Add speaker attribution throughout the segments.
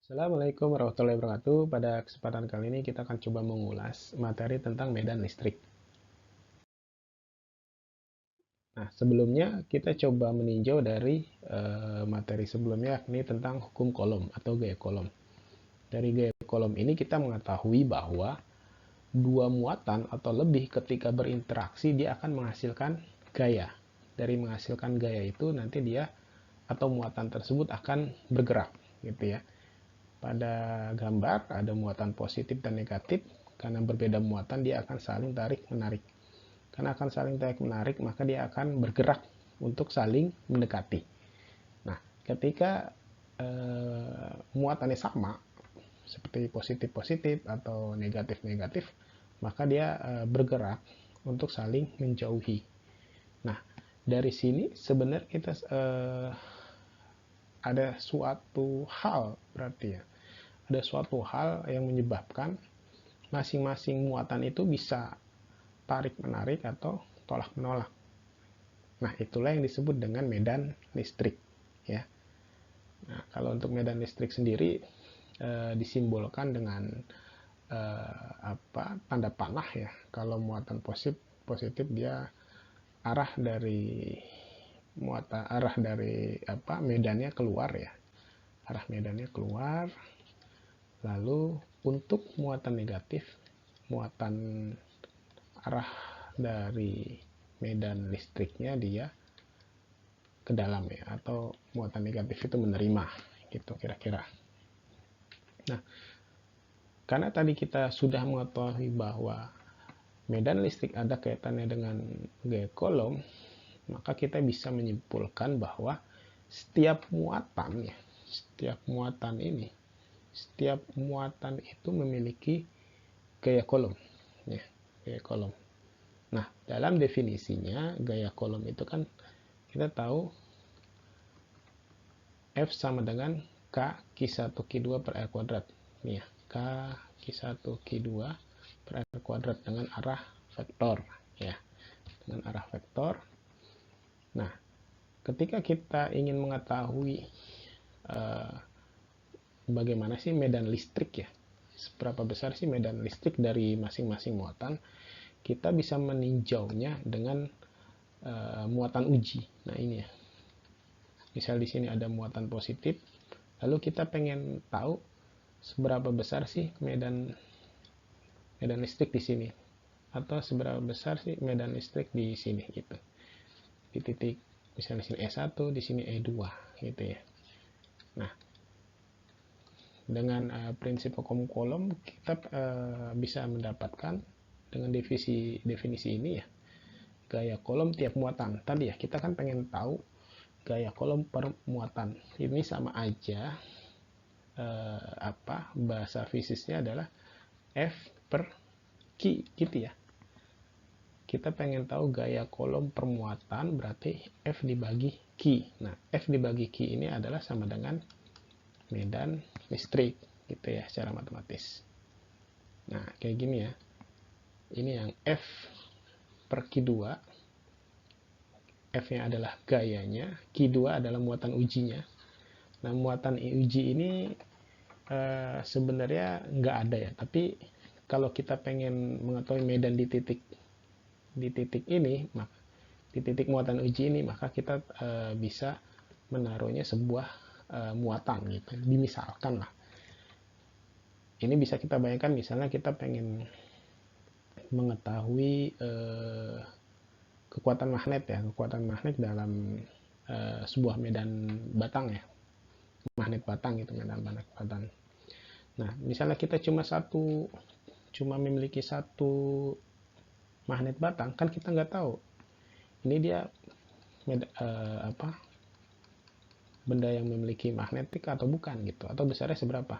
Speaker 1: Assalamualaikum warahmatullahi wabarakatuh. Pada kesempatan kali ini kita akan coba mengulas materi tentang medan listrik. Nah, sebelumnya kita coba meninjau dari materi sebelumnya, yakni tentang hukum Coulomb atau gaya Coulomb. Dari gaya Coulomb ini kita mengetahui bahwa dua muatan atau lebih ketika berinteraksi dia akan menghasilkan gaya. Dari menghasilkan gaya itu nanti dia atau muatan tersebut akan bergerak, gitu ya. Pada gambar ada muatan positif dan negatif. Karena berbeda muatan dia akan saling tarik menarik. Karena akan saling tarik menarik maka dia akan bergerak untuk saling mendekati. Nah, ketika muatannya sama seperti positif positif atau negatif negatif, maka dia bergerak untuk saling menjauhi. Nah, dari sini sebenarnya kita ada suatu hal, berarti ya ada suatu hal yang menyebabkan masing-masing muatan itu bisa tarik-menarik atau tolak-menolak. Nah, itulah yang disebut dengan medan listrik, ya. Nah, kalau untuk medan listrik sendiri disimbolkan dengan tanda panah, ya. Kalau muatan positif dia arah dari medannya keluar, ya. Arah medannya keluar. Lalu untuk muatan negatif, muatan arah dari medan listriknya dia ke dalam, ya, atau muatan negatif itu menerima, gitu kira-kira. Nah, karena tadi kita sudah mengetahui bahwa medan listrik ada kaitannya dengan gaya Coulomb, maka kita bisa menyimpulkan bahwa setiap muatan, ya, setiap muatan itu memiliki gaya Coulomb, ya, gaya Coulomb. Nah, dalam definisinya gaya Coulomb itu kan kita tahu F sama dengan K Q1 Q2 per R kuadrat. Nih ya, K Q1 Q2 per R kuadrat dengan arah vektor, ya. Dengan arah vektor. Nah, ketika kita ingin mengetahui bagaimana sih medan listrik, ya, seberapa besar sih medan listrik dari masing-masing muatan, kita bisa meninjaunya dengan muatan uji. Nah, ini ya. Misal di sini ada muatan positif, lalu kita pengen tahu seberapa besar sih medan listrik di sini, atau seberapa besar sih medan listrik di sini, gitu. Di titik misalnya di sini E1, di sini E2, gitu ya. Nah, dengan prinsip hukum Coulomb kita bisa mendapatkan dengan definisi ini, ya, gaya Coulomb tiap muatan. Tadi ya kita kan pengen tahu gaya Coulomb per muatan. Ini sama aja bahasa fisiknya adalah F per Q, gitu ya. Kita pengen tahu gaya Coulomb per muatan, berarti F dibagi Q. Nah, F dibagi Q ini adalah sama dengan medan listrik, gitu ya, secara matematis. Nah, kayak gini ya. Ini yang F per Q2. F-nya adalah gayanya, Q2 adalah muatan ujinya. Nah, muatan uji ini sebenarnya nggak ada, ya, tapi kalau kita pengen mengetahui medan di titik ini, maka di titik muatan uji ini, maka kita bisa menaruhnya sebuah muatan, gitu. Dimisalkan lah, ini bisa kita bayangkan misalnya kita pengen mengetahui kekuatan magnet, ya, kekuatan magnet dalam sebuah medan batang, ya, magnet batang, gitu, medan magnet batang. Nah, misalnya kita cuma memiliki satu magnet batang, kan kita nggak tahu ini dia benda yang memiliki magnetik atau bukan, gitu, atau besarnya seberapa.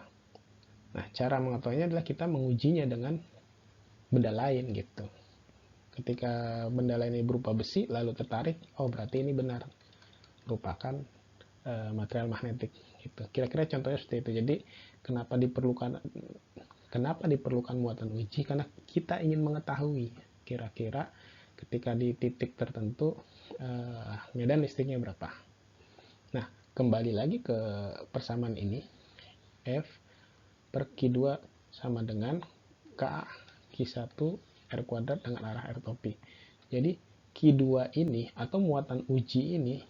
Speaker 1: Nah, cara mengetahuinya adalah kita mengujinya dengan benda lain, gitu. Ketika benda lain ini berupa besi lalu tertarik, oh berarti ini benar merupakan material magnetik, gitu. Kira-kira contohnya seperti itu. Jadi kenapa diperlukan muatan uji? Karena kita ingin mengetahui kira-kira ketika di titik tertentu medan listriknya berapa. Nah, kembali lagi ke persamaan ini, F per Q2 sama dengan K Q1 R kuadrat dengan arah R topi. Jadi Q2 ini atau muatan uji ini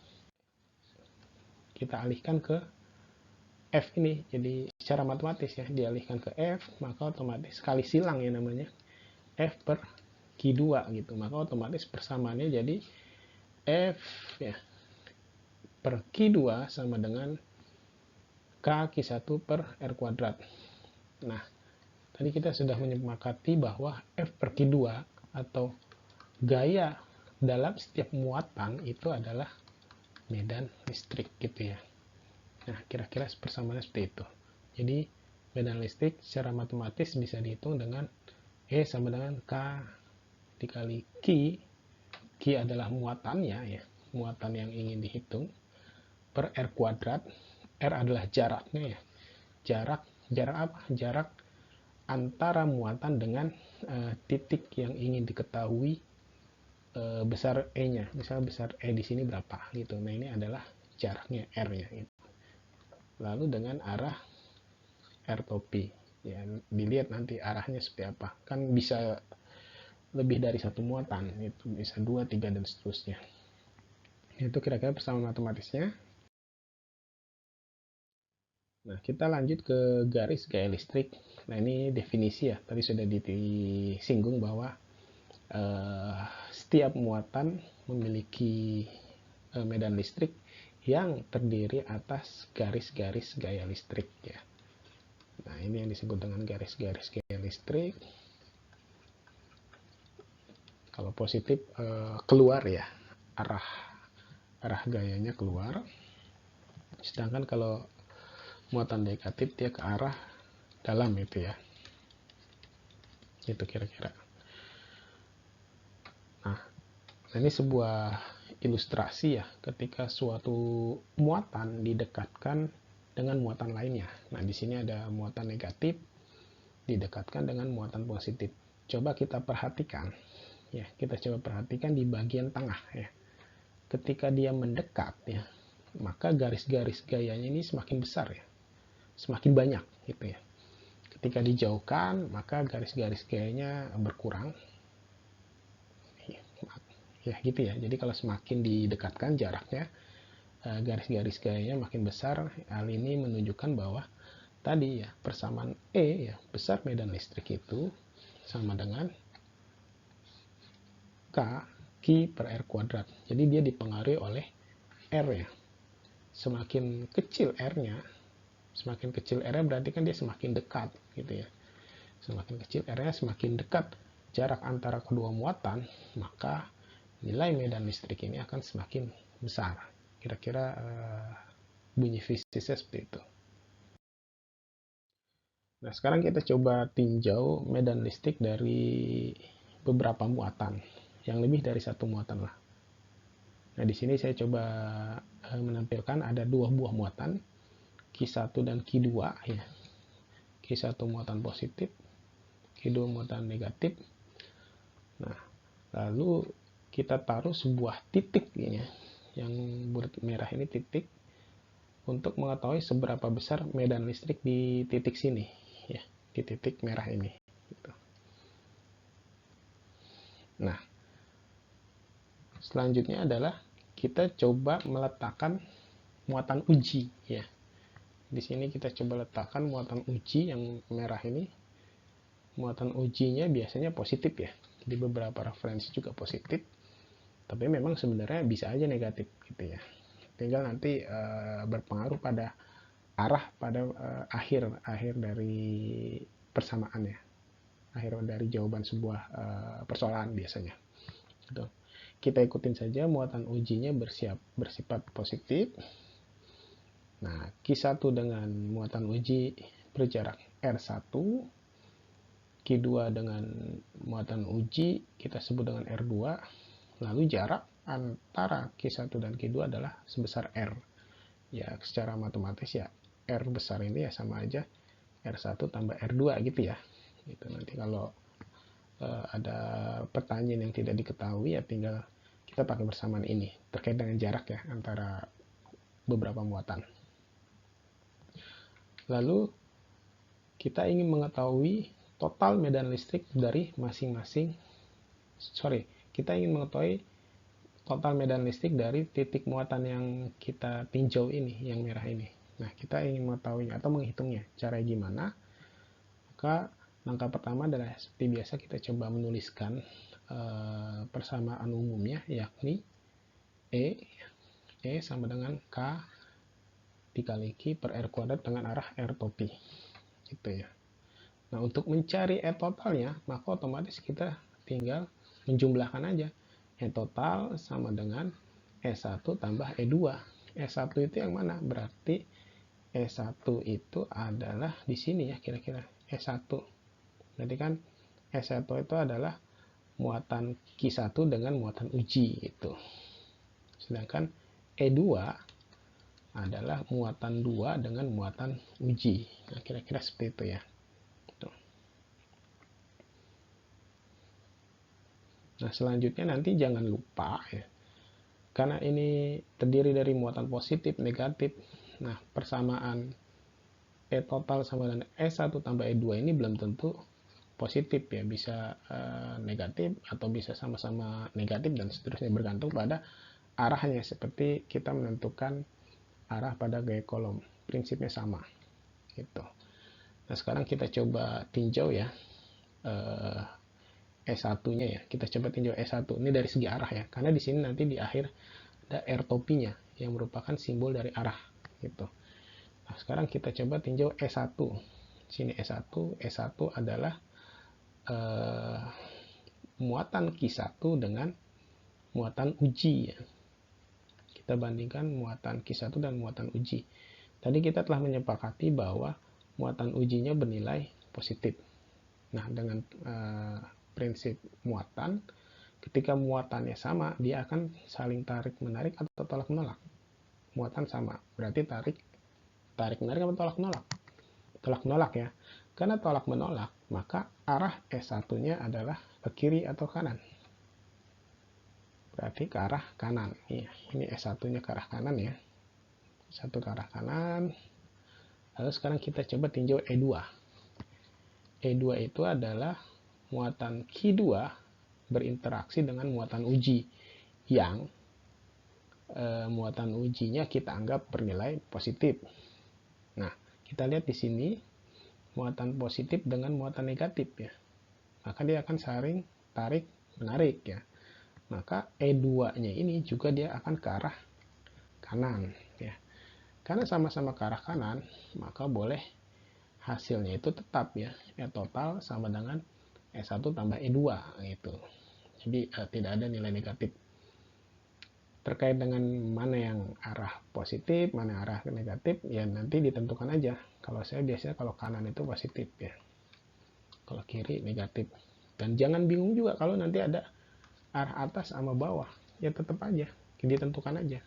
Speaker 1: kita alihkan ke F ini. Jadi secara matematis ya, dialihkan ke F, maka otomatis kali silang ya namanya, F per Q2 gitu. Maka otomatis persamaannya jadi F ya per Q2 sama dengan K Q1 per R kuadrat. Nah, tadi kita sudah menyepakati bahwa F per Q2 atau gaya dalam setiap muatan itu adalah medan listrik gitu ya. Nah, kira-kira persamaannya seperti itu. Jadi, medan listrik secara matematis bisa dihitung dengan E sama dengan K dikali Q. Q adalah muatannya ya, muatan yang ingin dihitung, per R kuadrat. R adalah jaraknya ya. Jarak apa? Jarak antara muatan dengan titik yang ingin diketahui besar E-nya. Misal besar E di sini berapa gitu. Nah, ini adalah jaraknya R-nya gitu. Lalu dengan arah R topi. Ya, dilihat nanti arahnya seperti apa. Kan bisa lebih dari satu muatan, itu bisa 2, 3 dan seterusnya. Itu kira-kira persamaan matematisnya. Nah, kita lanjut ke garis gaya listrik. Nah, ini definisi ya. Tadi sudah disinggung bahwa setiap muatan memiliki medan listrik yang terdiri atas garis-garis gaya listrik ya. Nah, ini yang disebut dengan garis-garis gaya listrik. Kalau positif keluar ya, arah gayanya keluar. Sedangkan kalau muatan negatif dia ke arah dalam itu ya. Itu kira-kira. Nah, ini sebuah ilustrasi ya ketika suatu muatan didekatkan dengan muatan lainnya. Nah, di sini ada muatan negatif didekatkan dengan muatan positif. Coba kita perhatikan ya, kita coba perhatikan di bagian tengah ya. Ketika dia mendekat ya, maka garis-garis gayanya ini semakin besar ya. Semakin banyak gitu ya. Ketika dijauhkan, maka garis-garis gayanya berkurang. Ya gitu ya. Jadi kalau semakin didekatkan jaraknya, garis-garis gayanya makin besar. Hal ini menunjukkan bahwa tadi ya persamaan E ya, besar medan listrik itu sama dengan K Q per R kuadrat. Jadi dia dipengaruhi oleh R ya. Semakin kecil R-nya, semakin kecil R-nya berarti kan dia semakin dekat gitu ya. Semakin kecil R-nya semakin dekat jarak antara kedua muatan, maka nilai medan listrik ini akan semakin besar. Kira-kira bunyi fisiknya seperti itu. Nah, sekarang kita coba tinjau medan listrik dari beberapa muatan, yang lebih dari satu muatan lah. Nah, di sini saya coba menampilkan ada dua buah muatan, Q1 dan Q2 ya. Q1 muatan positif, Q2 muatan negatif. Nah, lalu kita taruh sebuah titik ini ya. Yang merah ini titik untuk mengetahui seberapa besar medan listrik di titik sini ya, di titik merah ini gitu. Nah, selanjutnya adalah kita coba meletakkan muatan uji ya. Di sini kita coba letakkan muatan uji yang merah ini. Muatan ujinya biasanya positif ya. Di beberapa referensi juga positif. Tapi memang sebenarnya bisa aja negatif gitu ya. Tinggal nanti berpengaruh pada arah pada akhir dari persamaan ya. Akhir dari jawaban sebuah persoalan biasanya. Gitu. Kita ikutin saja muatan ujinya bersifat positif. Nah, Q1 dengan muatan uji berjarak R1, Q2 dengan muatan uji kita sebut dengan R2, lalu jarak antara Q1 dan Q2 adalah sebesar R. Ya, secara matematis ya R besar ini ya sama aja R1 tambah R2 gitu ya. Gitu. Nanti kalau ada pertanyaan yang tidak diketahui ya tinggal kita pakai persamaan ini terkait dengan jarak ya antara beberapa muatan. Lalu kita ingin mengetahui total medan listrik dari kita ingin mengetahui total medan listrik dari titik muatan yang kita tinjau ini, yang merah ini. Nah, kita ingin mengetahuinya atau menghitungnya. Cara gimana? Maka langkah pertama adalah seperti biasa kita coba menuliskan persamaan umumnya, yakni E sama dengan K dikali Q per R kuadrat dengan arah R topi. Gitu ya. Nah, untuk mencari E totalnya, maka otomatis kita tinggal menjumlahkan aja. E total sama dengan E1 tambah E2. E1 itu yang mana? Berarti E1 itu adalah di sini ya, kira-kira E1. Berarti kan E1 itu adalah muatan Q1 dengan muatan uji itu. Sedangkan E2 adalah muatan 2 dengan muatan uji. Nah, kira-kira seperti itu ya. Nah, selanjutnya nanti jangan lupa ya, karena ini terdiri dari muatan positif, negatif. Nah, persamaan E total sama dengan E1 tambah E2 ini belum tentu positif ya, bisa negatif atau bisa sama-sama negatif dan seterusnya, bergantung pada arahnya, seperti kita menentukan arah pada gaya kolom, prinsipnya sama gitu. Nah, sekarang kita coba tinjau ya E1-nya ya. Kita coba tinjau E1. Ini dari segi arah ya. Karena di sini nanti di akhir ada R topinya yang merupakan simbol dari arah gitu. Nah, sekarang kita coba tinjau E1. Sini E1 adalah muatan Q1 dengan muatan uji ya. Kita bandingkan muatan Q1 dan muatan uji. Tadi kita telah menyepakati bahwa muatan ujinya bernilai positif. Nah, dengan prinsip muatan, ketika muatannya sama, dia akan saling tarik-menarik atau tolak-menolak. Muatan sama, berarti tarik-menarik atau tolak-menolak? Tolak-menolak ya. Karena tolak-menolak, maka arah S1-nya adalah ke kiri atau kanan. Berarti ke arah kanan. Ini S1-nya ke arah kanan ya. S1 ke arah kanan. Lalu sekarang kita coba tinjau E2. E2 itu adalah muatan Q2 berinteraksi dengan muatan uji yang muatan ujinya kita anggap bernilai positif. Nah, kita lihat di sini muatan positif dengan muatan negatif ya. Maka dia akan saling tarik menarik ya. Maka E2-nya ini juga dia akan ke arah kanan ya. Karena sama-sama ke arah kanan, maka boleh hasilnya itu tetap ya. E total sama dengan E1 tambah E2 gitu. Jadi tidak ada nilai negatif. Terkait dengan mana yang arah positif, mana arah negatif, ya nanti ditentukan aja. Kalau saya biasanya kalau kanan itu positif ya. Kalau kiri negatif. Dan jangan bingung juga kalau nanti ada arah atas sama bawah. Ya tetap aja, ditentukan aja.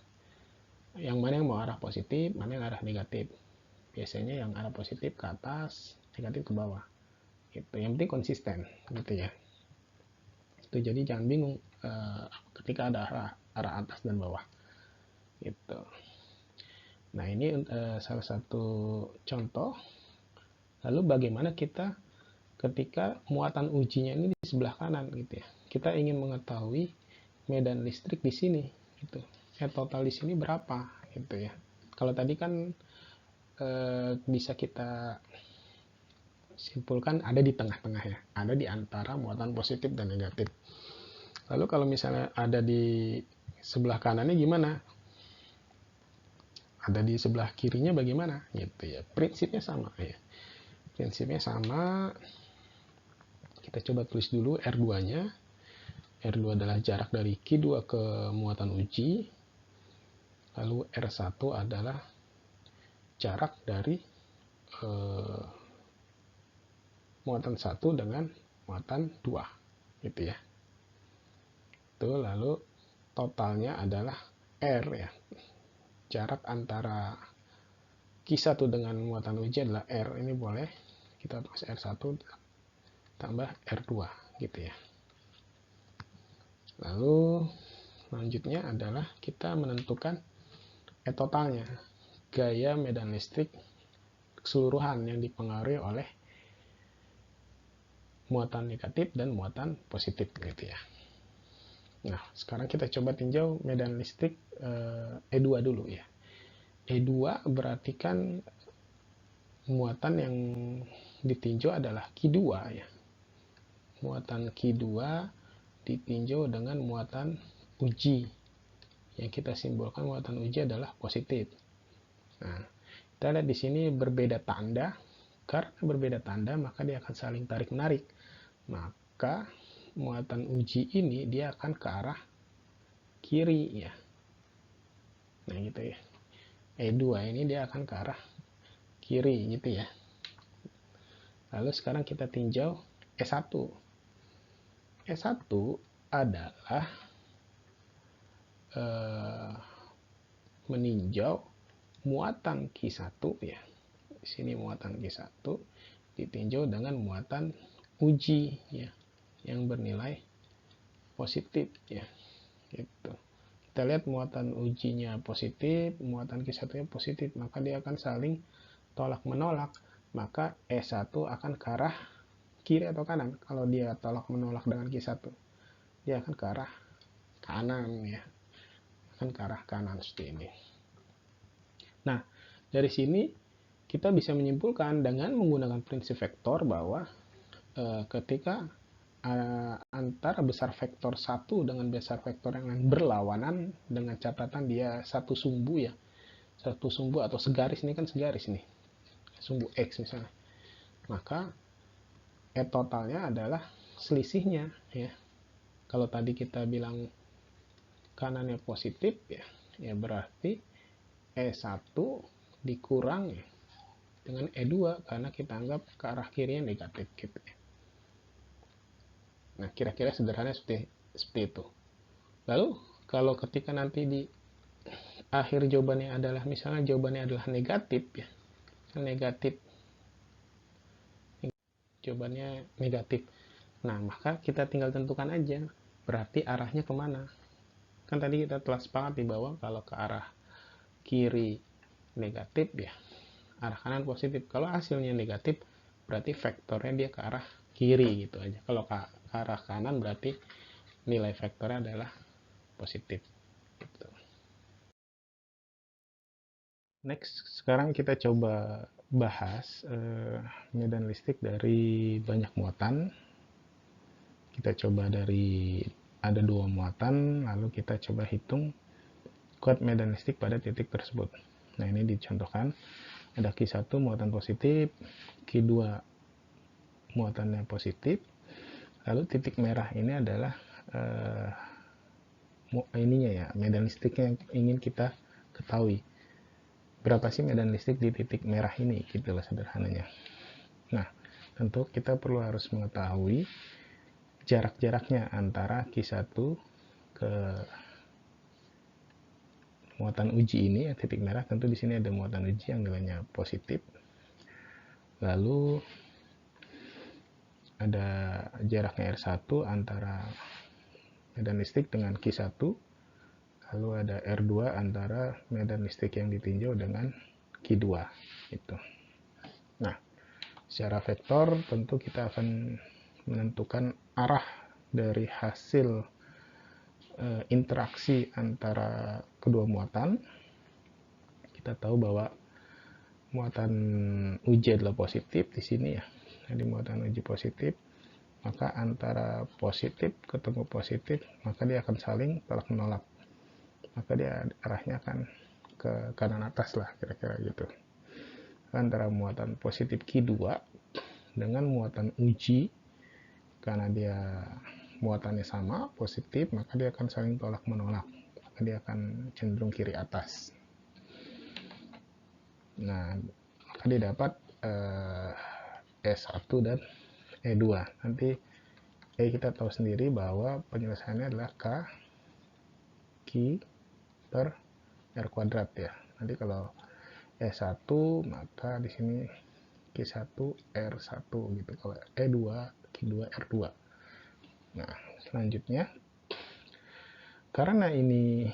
Speaker 1: Yang mana yang mau arah positif, mana yang arah negatif. Biasanya yang arah positif ke atas, negatif ke bawah. Gitu. Yang penting konsisten gitu ya. Itu jadi jangan bingung ketika ada arah atas dan bawah gitu. Nah, ini salah satu contoh. Lalu bagaimana kita ketika muatan ujinya ini di sebelah kanan gitu ya. Kita ingin mengetahui medan listrik di sini gitu. Total di sini berapa gitu ya. Kalau tadi kan bisa kita simpulkan ada di tengah-tengah ya, ada di antara muatan positif dan negatif. Lalu kalau misalnya ada di sebelah kanannya gimana? Ada di sebelah kirinya bagaimana? Gitu ya. Prinsipnya sama ya. Prinsipnya sama. Kita coba tulis dulu R2-nya. R2 adalah jarak dari Q2 ke muatan uji. Lalu R1 adalah jarak dari muatan 1 dengan muatan 2 gitu ya. Itu lalu totalnya adalah R ya. Jarak antara Q1 dengan muatan uji adalah R. Ini boleh kita tulis R1 tambah R2 gitu ya. Lalu selanjutnya adalah kita menentukan E totalnya, gaya medan listrik keseluruhan yang dipengaruhi oleh muatan negatif dan muatan positif gitu ya. Nah, sekarang kita coba tinjau medan listrik E2 dulu ya. E2 berarti kan muatan yang ditinjau adalah Q2 ya. Muatan Q2 ditinjau dengan muatan uji. Yang kita simbolkan muatan uji adalah positif. Nah, kita lihat di sini berbeda tanda. Karena berbeda tanda, maka dia akan saling tarik-menarik. Maka muatan uji ini dia akan ke arah kiri ya. Nah, gitu ya. E2 ini dia akan ke arah kiri gitu ya. Lalu sekarang kita tinjau E1. E1 adalah meninjau muatan Q1 ya. Di sini muatan Q1 ditinjau dengan muatan uji ya, yang bernilai positif ya. Gitu. Kita lihat muatan ujinya positif, muatan Q1-nya positif, maka dia akan saling tolak menolak. Maka E1 akan ke arah kiri atau kanan. Kalau dia tolak menolak dengan Q1, dia akan ke arah kanan ya. Akan ke arah kanan seperti ini. Nah, dari sini kita bisa menyimpulkan dengan menggunakan prinsip vektor bahwa ketika antara besar vektor 1 dengan besar vektor yang lain berlawanan dengan catatan dia satu sumbu ya. Satu sumbu atau segaris, ini kan segaris nih. Sumbu X misalnya. Maka E totalnya adalah selisihnya ya. Kalau tadi kita bilang kanannya positif ya, ya berarti E1 dikurang ya, dengan E2 karena kita anggap ke arah kirinya negatif gitu ya. Nah, kira-kira sederhana seperti itu. Lalu kalau ketika nanti di akhir jawabannya adalah misalnya jawabannya adalah negatif ya. Negatif. Jawabannya negatif. Nah, maka kita tinggal tentukan aja berarti arahnya kemana. Kan tadi kita telah sepakat di bawah kalau ke arah kiri negatif ya, arah kanan positif. Kalau hasilnya negatif berarti vektornya dia ke arah kiri gitu aja. Kalau ke arah kanan berarti nilai vektornya adalah positif gitu. Next, sekarang kita coba bahas medan listrik dari banyak muatan. Kita coba dari ada 2 muatan, lalu kita coba hitung kuat medan listrik pada titik tersebut. Nah, ini dicontohkan ada Q1 muatan positif, Q2 muatannya positif, lalu titik merah ini adalah ininya ya, medan listriknya yang ingin kita ketahui. Berapa sih medan listrik di titik merah ini, gitulah sederhananya. Nah, tentu kita perlu harus mengetahui jarak-jaraknya antara Q1 ke muatan uji ini, titik merah. Tentu di sini ada muatan uji yang nilainya positif. Lalu ada jaraknya R1 antara medan listrik dengan Q1. Lalu ada R2 antara medan listrik yang ditinjau dengan Q2 itu. Nah, secara vektor tentu kita akan menentukan arah dari hasil interaksi antara kedua muatan. Kita tahu bahwa muatan uji adalah positif di sini ya. Jadi muatan uji positif, maka antara positif ketemu positif, maka dia akan saling tolak menolak. Maka dia arahnya akan ke kanan atas lah kira-kira gitu. Antara muatan positif Q2 dengan muatan uji, karena dia muatannya sama positif, maka dia akan saling tolak menolak, maka dia akan cenderung kiri atas. Nah, maka dia dapat E1 dan E2. Nanti kita tahu sendiri bahwa penyelesaiannya adalah K Q per R kuadrat ya. Nanti kalau E1 maka di sini Q1 R1 gitu. Kalau E2 Q2 R2. Nah, selanjutnya karena ini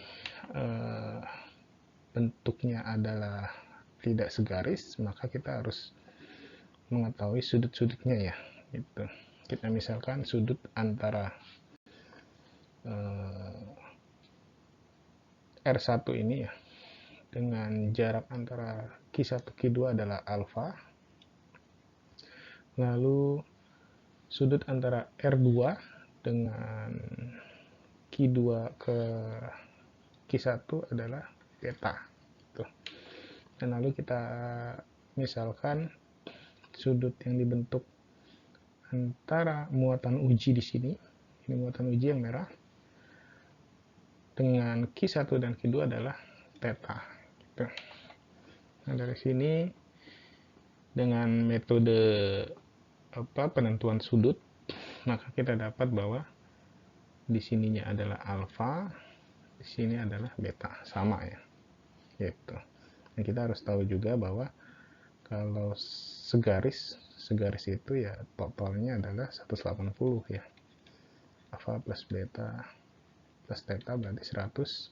Speaker 1: bentuknya adalah tidak segaris, maka kita harus mengetahui sudut-sudutnya ya gitu. kita misalkan sudut antara R1 ini ya dengan jarak antara Q1 Q2 adalah alfa, lalu sudut antara R2 dengan Q2 ke Q1 adalah beta. Tuh. Dan lalu kita misalkan sudut yang dibentuk antara muatan uji di sini, ini muatan uji yang merah, dengan Q1 dan Q2 adalah theta. Gitu. Nah, dari sini dengan metode penentuan sudut, maka kita dapat bahwa di sininya adalah alfa, di sini adalah beta, sama ya. Gitu. Dan kita harus tahu juga bahwa kalau segaris itu ya totalnya adalah 180 ya. Alfa plus beta plus theta berarti 180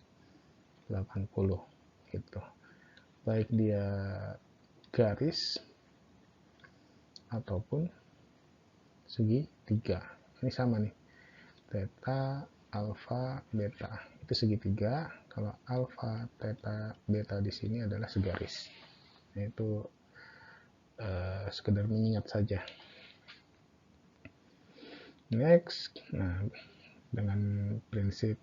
Speaker 1: gitu. Baik dia garis ataupun segitiga. Ini sama nih. Theta, alfa, beta. Itu segitiga. Kalau alfa, theta, beta di sini adalah segaris. Nah, itu sekedar mengingat saja. Next, nah dengan prinsip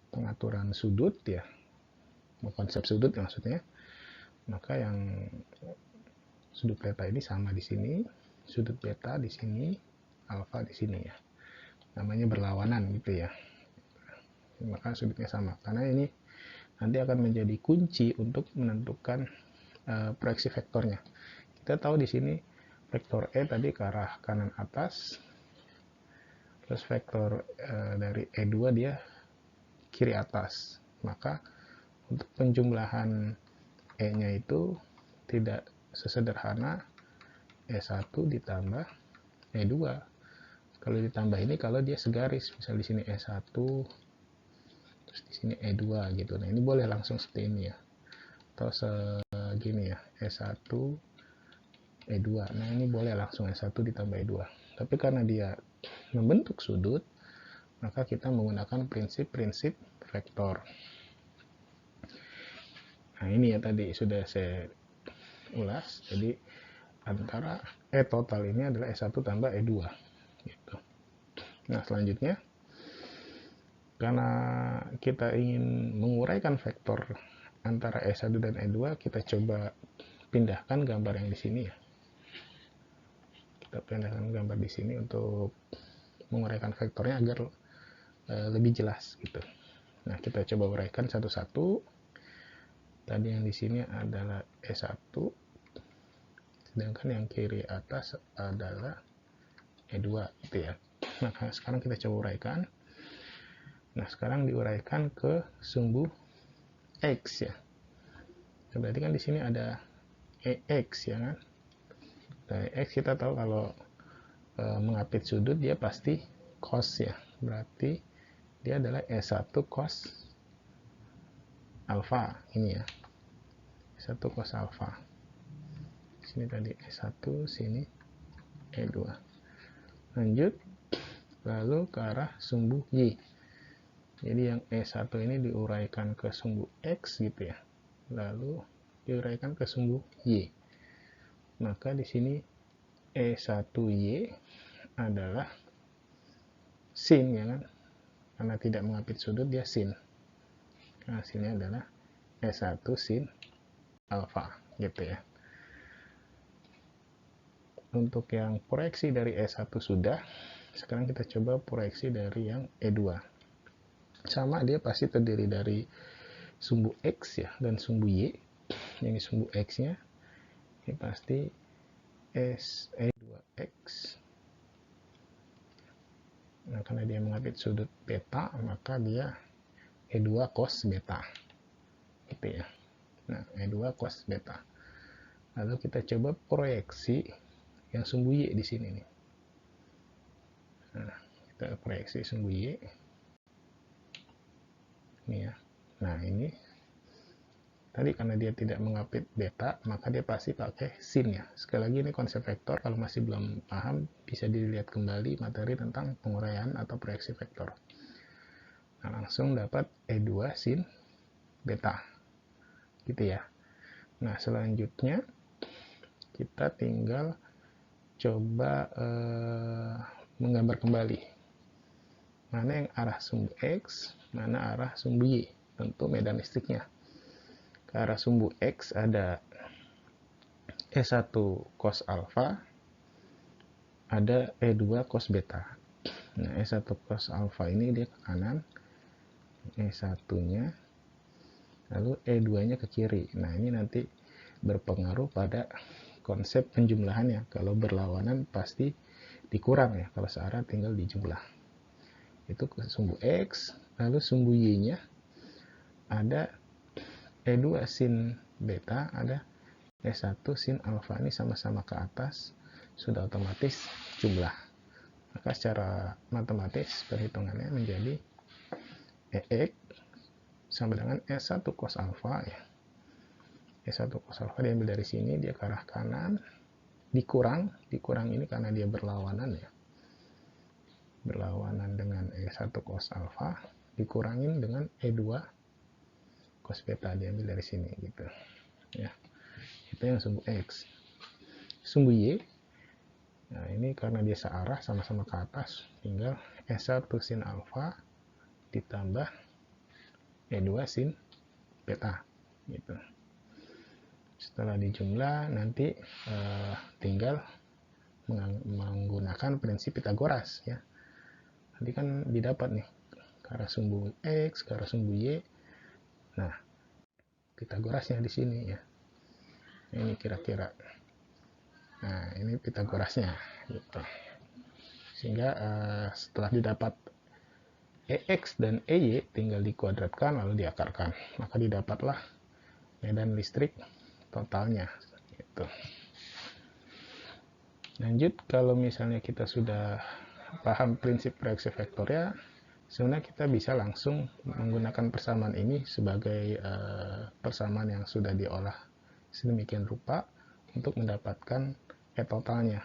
Speaker 1: pengaturan sudut ya, konsep sudut maksudnya, maka yang sudut theta ini sama di sini, sudut beta di sini, alfa di sini ya. Namanya berlawanan gitu ya. Maka sudutnya sama. Karena ini nanti akan menjadi kunci untuk menentukan proyeksi vektornya. Kita tahu di sini vektor E tadi ke arah kanan atas, terus vektor dari E2 dia kiri atas. Maka untuk penjumlahan E-nya itu tidak sesederhana E1 ditambah E2. Kalau ditambah ini kalau dia segaris, misal di sini E1 terus di sini E2 gitu. Nah, ini boleh langsung seperti ini ya. Atau segini ya, E1 E2. Nah, ini boleh langsung E1 ditambah E2. Tapi karena dia membentuk sudut, maka kita menggunakan prinsip-prinsip vektor. Nah, ini ya tadi sudah saya ulas. Jadi antara E total ini adalah E1 tambah E2 gitu. Nah, selanjutnya karena kita ingin menguraikan vektor antara E1 dan E2, kita coba pindahkan gambar yang di sini ya. Kita pindahkan gambar di sini untuk menguraikan vektornya agar lebih jelas gitu. Nah, kita coba uraikan satu-satu. Tadi yang di sini adalah E1, sedangkan yang kiri atas adalah E2 gitu ya. Nah, sekarang kita coba uraikan. Nah, sekarang diuraikan ke sumbu X ya. Berarti kan di sini ada EX ya kan. Nah, X kita tahu kalau mengapit sudut dia pasti cos ya. Berarti dia adalah E1 cos alfa ini ya. E1 cos alfa. Sini tadi E1, sini E2. Lanjut lalu ke arah sumbu Y. Jadi yang E1 ini diuraikan ke sumbu X gitu ya. Lalu diuraikan ke sumbu Y. Maka di sini E1Y adalah sin ya kan. Karena tidak mengapit sudut dia sin. Nah, sini adalah E1 sin alfa gitu ya. Untuk yang proyeksi dari E1 sudah. Sekarang kita coba proyeksi dari yang E2. Sama, dia pasti terdiri dari sumbu X ya dan sumbu Y. Ini sumbu X nya ini pasti E2X. Nah, karena dia mengapit sudut beta, maka dia E2 cos beta gitu ya. Nah, E2 cos beta. Lalu kita coba proyeksi yang sumbu Y di sini nih. Nah, kita proyeksi sumbu Y ini ya. Nah, ini Tadi karena dia tidak mengapit beta, maka dia pasti pakai sin ya. Sekali lagi ini konsep vektor, kalau masih belum paham bisa dilihat kembali materi tentang penguraian atau proyeksi vektor. Nah, langsung dapat E2 sin beta. Gitu ya. Nah, selanjutnya kita tinggal coba menggambar kembali. Mana yang arah sumbu X, mana arah sumbu Y. Tentu medan listriknya. Ke arah sumbu X ada E1 cos alfa, ada E2 cos beta. Nah, E1 cos alfa ini dia ke kanan, E1-nya, lalu E2-nya ke kiri. Nah, ini nanti berpengaruh pada konsep penjumlahannya. Kalau berlawanan pasti dikurang ya, kalau searah tinggal dijumlah. Itu ke sumbu X, lalu sumbu Y-nya ada E2 sin beta, ada E1 sin alfa, ini sama-sama ke atas, sudah otomatis jumlah. Maka secara matematis perhitungannya menjadi EX sama dengan E1 cos alfa ya. E1 cos alfa diambil dari sini, dia ke arah kanan, dikurang ini karena dia berlawanan ya. Berlawanan dengan E1 cos alfa, dikurangin dengan E2 cos beta, diambil dari sini gitu ya. Itu yang sumbu X. Sumbu Y, nah ini karena dia searah sama-sama ke atas, tinggal E1 sin alfa ditambah E2 sin beta gitu. Setelah dijumlah nanti tinggal menggunakan prinsip Pitagoras ya. Nanti kan didapat nih ke arah sumbu X, ke arah sumbu Y. Nah, Pitagorasnya di sini ya. Ini kira-kira. Nah, ini Pitagorasnya gitu. Sehingga setelah didapat EX dan EY tinggal dikuadratkan lalu diakarkan. Maka didapatlah medan listrik totalnya gitu. Lanjut, kalau misalnya kita sudah paham prinsip proyeksi vektor ya, sebenarnya kita bisa langsung menggunakan persamaan ini sebagai persamaan yang sudah diolah sedemikian rupa untuk mendapatkan E totalnya.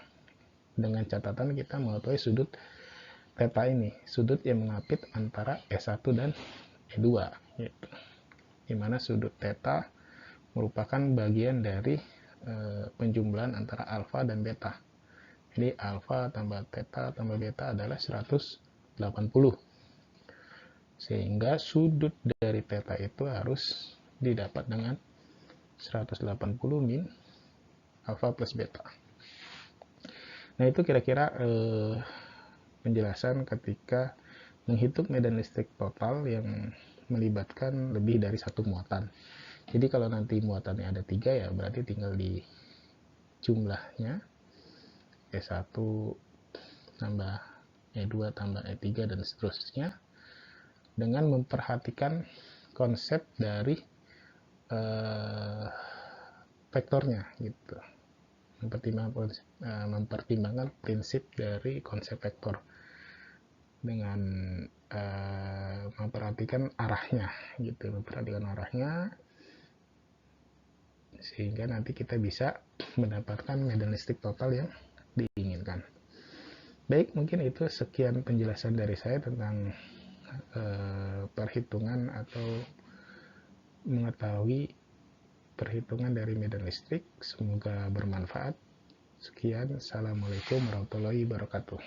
Speaker 1: Dengan catatan kita mengetahui sudut theta ini, sudut yang mengapit antara E1 dan E2 gitu. Dimana sudut theta merupakan bagian dari penjumlahan antara alfa dan beta. Jadi alfa tambah theta tambah beta adalah 180. Sehingga sudut dari theta itu harus didapat dengan 180 min alfa plus beta. Nah, itu kira-kira penjelasan ketika menghitung medan listrik total yang melibatkan lebih dari satu muatan. Jadi kalau nanti muatannya ada 3 ya berarti tinggal di jumlahnya E1 tambah E2 tambah E3 dan seterusnya, dengan memperhatikan konsep dari vektornya gitu. Mempertimbangkan prinsip dari konsep vektor dengan memperhatikan arahnya gitu, sehingga nanti kita bisa mendapatkan medan listrik total yang diinginkan. Baik, mungkin itu sekian penjelasan dari saya tentang perhitungan atau mengetahui perhitungan dari medan listrik. Semoga bermanfaat. Sekian, assalamualaikum warahmatullahi wabarakatuh.